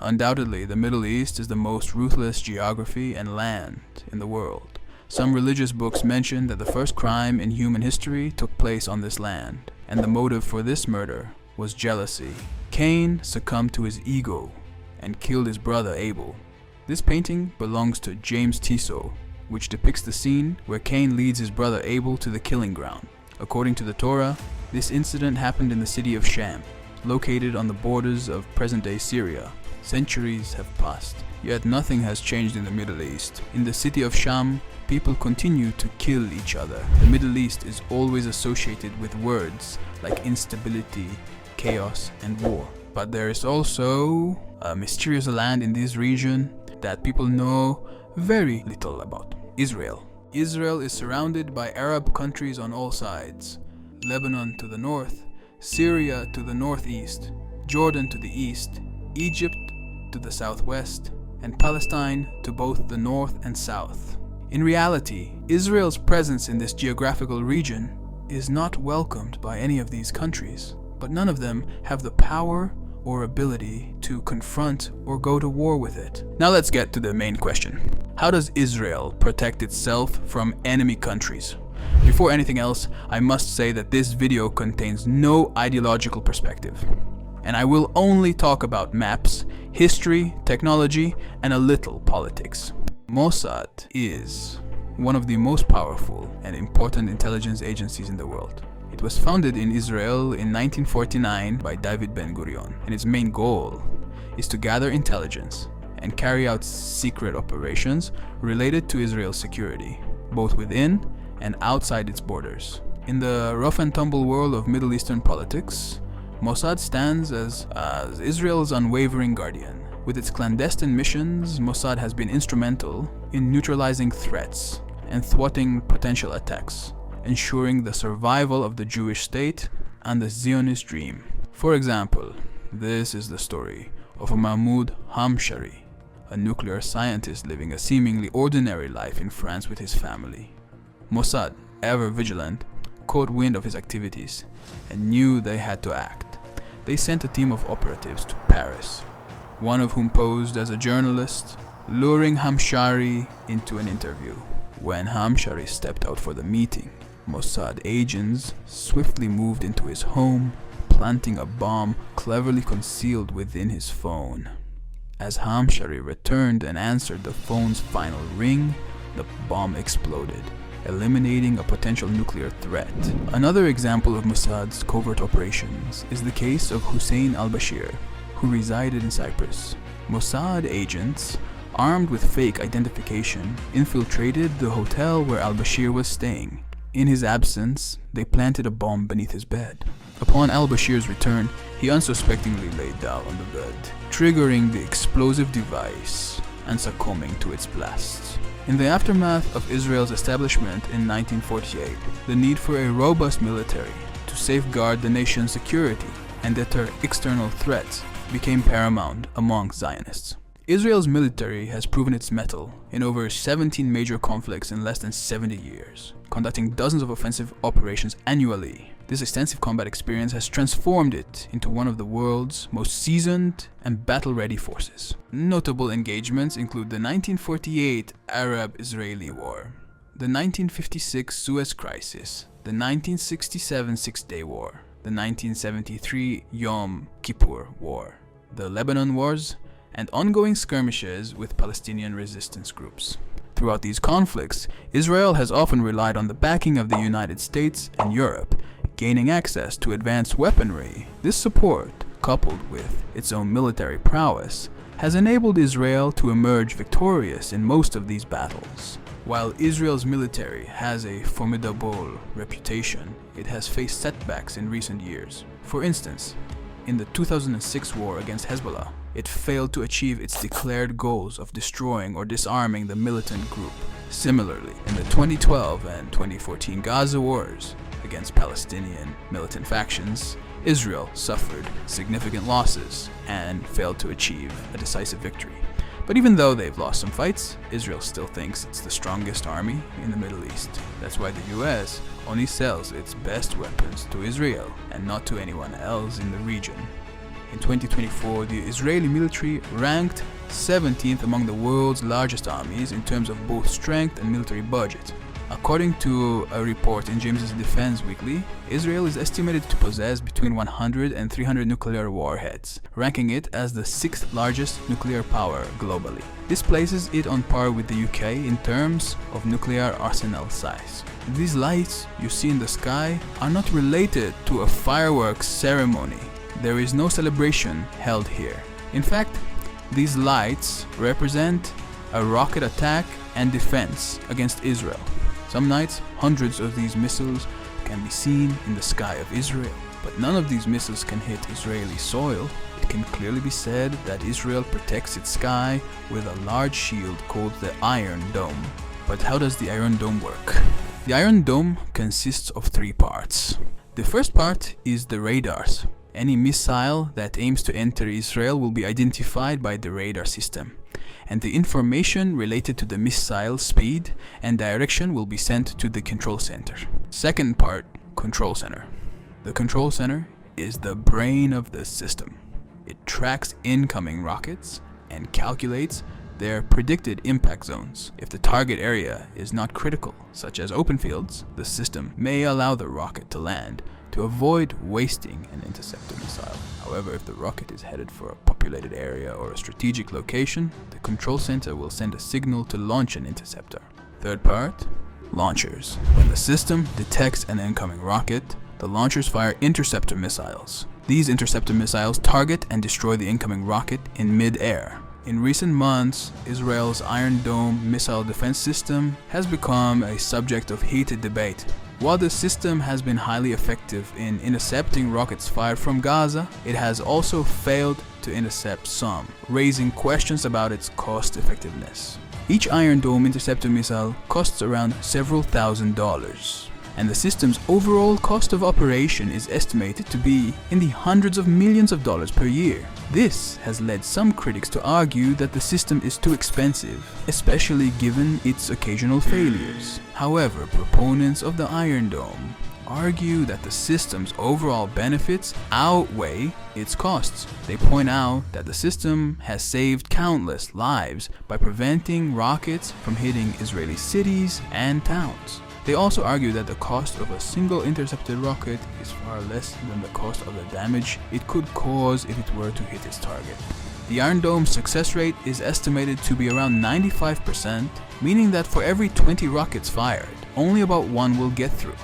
Undoubtedly, the Middle East is the most ruthless geography and land in the world. Some religious books mention that the first crime in human history took place on this land, and the motive for this murder was jealousy. Cain succumbed to his ego and killed his brother Abel. This painting belongs to James Tissot, which depicts the scene where Cain leads his brother Abel to the killing ground. According to the Torah, this incident happened in the city of Sham, located on the borders of present-day Syria. Centuries have passed, yet nothing has changed in the Middle East. In the city of Sham, people continue to kill each other. The Middle East is always associated with words like instability, chaos, and war. But there is also a mysterious land in this region that people know very little about: Israel. Israel is surrounded by Arab countries on all sides. Lebanon to the north, Syria to the northeast, Jordan to the east, Egypt to the southwest, and Palestine to both the north and south. In reality, Israel's presence in this geographical region is not welcomed by any of these countries, but none of them have the power or ability to confront or go to war with it. Now let's get to the main question. How does Israel protect itself from enemy countries? Before anything else, I must say that this video contains no ideological perspective, and I will only talk about maps, history, technology, and a little politics. Mossad is one of the most powerful and important intelligence agencies in the world. It was founded in Israel in 1949 by David Ben-Gurion, and its main goal is to gather intelligence and carry out secret operations related to Israel's security, both within and outside its borders. In the rough and tumble world of Middle Eastern politics, Mossad stands as Israel's unwavering guardian. With its clandestine missions, Mossad has been instrumental in neutralizing threats and thwarting potential attacks, ensuring the survival of the Jewish state and the Zionist dream. For example, this is the story of Mahmoud Hamshari, a nuclear scientist living a seemingly ordinary life in France with his family. Mossad, ever vigilant, caught wind of his activities and knew they had to act. They sent a team of operatives to Paris, one of whom posed as a journalist, luring Hamshari into an interview. When Hamshari stepped out for the meeting, Mossad agents swiftly moved into his home, planting a bomb cleverly concealed within his phone. As Hamshari returned and answered the phone's final ring, the bomb exploded, eliminating a potential nuclear threat. Another example of Mossad's covert operations is the case of Hussein al-Bashir, who resided in Cyprus. Mossad agents, armed with fake identification, infiltrated the hotel where al-Bashir was staying. In his absence, they planted a bomb beneath his bed. Upon al-Bashir's return, he unsuspectingly laid down on the bed, triggering the explosive device and succumbing to its blasts. In the aftermath of Israel's establishment in 1948, the need for a robust military to safeguard the nation's security and deter external threats became paramount among Zionists. Israel's military has proven its mettle in over 17 major conflicts in less than 70 years, conducting dozens of offensive operations annually. This extensive combat experience has transformed it into one of the world's most seasoned and battle-ready forces. Notable engagements include the 1948 Arab-Israeli War, the 1956 Suez Crisis, the 1967 Six-Day War, the 1973 Yom Kippur War, the Lebanon Wars, and ongoing skirmishes with Palestinian resistance groups. Throughout these conflicts, Israel has often relied on the backing of the United States and Europe, gaining access to advanced weaponry. This support, coupled with its own military prowess, has enabled Israel to emerge victorious in most of these battles. While Israel's military has a formidable reputation, it has faced setbacks in recent years. For instance, in the 2006 war against Hezbollah, it failed to achieve its declared goals of destroying or disarming the militant group. Similarly, in the 2012 and 2014 Gaza wars against Palestinian militant factions, Israel suffered significant losses and failed to achieve a decisive victory. But even though they've lost some fights, Israel still thinks it's the strongest army in the Middle East. That's why the US only sells its best weapons to Israel and not to anyone else in the region. In 2024, the Israeli military ranked 17th among the world's largest armies in terms of both strength and military budget. According to a report in James's Defense Weekly, Israel is estimated to possess between 100 and 300 nuclear warheads, ranking it as the 6th largest nuclear power globally. This places it on par with the UK in terms of nuclear arsenal size. These lights you see in the sky are not related to a fireworks ceremony. There is no celebration held here. In fact, these lights represent a rocket attack and defense against Israel. Some nights, hundreds of these missiles can be seen in the sky of Israel, but none of these missiles can hit Israeli soil. It can clearly be said that Israel protects its sky with a large shield called the Iron Dome. But how does the Iron Dome work? The Iron Dome consists of 3 parts. The first part is the radars. Any missile that aims to enter Israel will be identified by the radar system, and the information related to the missile speed and direction will be sent to the control center. Second part, control center. The control center is the brain of the system. It tracks incoming rockets and calculates their predicted impact zones. If the target area is not critical, such as open fields, the system may allow the rocket to land to avoid wasting an interceptor missile. However, if the rocket is headed for a populated area or a strategic location, the control center will send a signal to launch an interceptor. Third part, launchers. When the system detects an incoming rocket, the launchers fire interceptor missiles. These interceptor missiles target and destroy the incoming rocket in mid-air. In recent months, Israel's Iron Dome missile defense system has become a subject of heated debate. While the system has been highly effective in intercepting rockets fired from Gaza, it has also failed to intercept some, raising questions about its cost effectiveness. Each Iron Dome interceptor missile costs around several $1,000s, and the system's overall cost of operation is estimated to be in the hundreds of millions of dollars per year. This has led some critics to argue that the system is too expensive, especially given its occasional failures. However, proponents of the Iron Dome argue that the system's overall benefits outweigh its costs. They point out that the system has saved countless lives by preventing rockets from hitting Israeli cities and towns. They also argue that the cost of a single intercepted rocket is far less than the cost of the damage it could cause if it were to hit its target. The Iron Dome's success rate is estimated to be around 95%, meaning that for every 20 rockets fired, only about 1 will get through.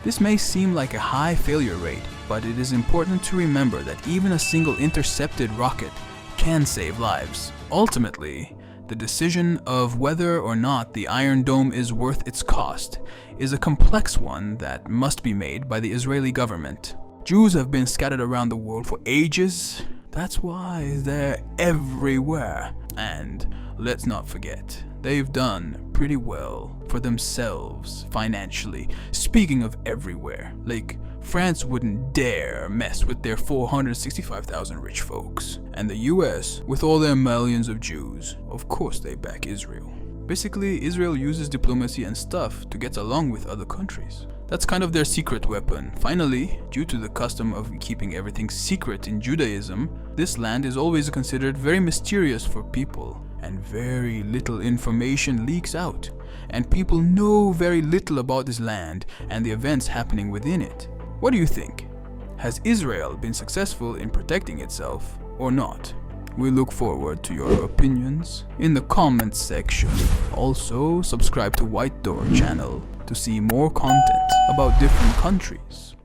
This may seem like a high failure rate, but it is important to remember that even a single intercepted rocket can save lives. Ultimately, the decision of whether or not the Iron Dome is worth its cost is a complex one that must be made by the Israeli government. Jews have been scattered around the world for ages. That's why they're everywhere. And let's not forget, they've done pretty well for themselves financially. Speaking of everywhere, like France wouldn't dare mess with their 465,000 rich folks. And the US, with all their millions of Jews, of course they back Israel. Basically, Israel uses diplomacy and stuff to get along with other countries. That's kind of their secret weapon. Finally, due to the custom of keeping everything secret in Judaism, this land is always considered very mysterious for people, and very little information leaks out, and people know very little about this land and the events happening within it. What do you think? Has Israel been successful in protecting itself or not? We look forward to your opinions in the comments section. Also, subscribe to White Door channel to see more content about different countries.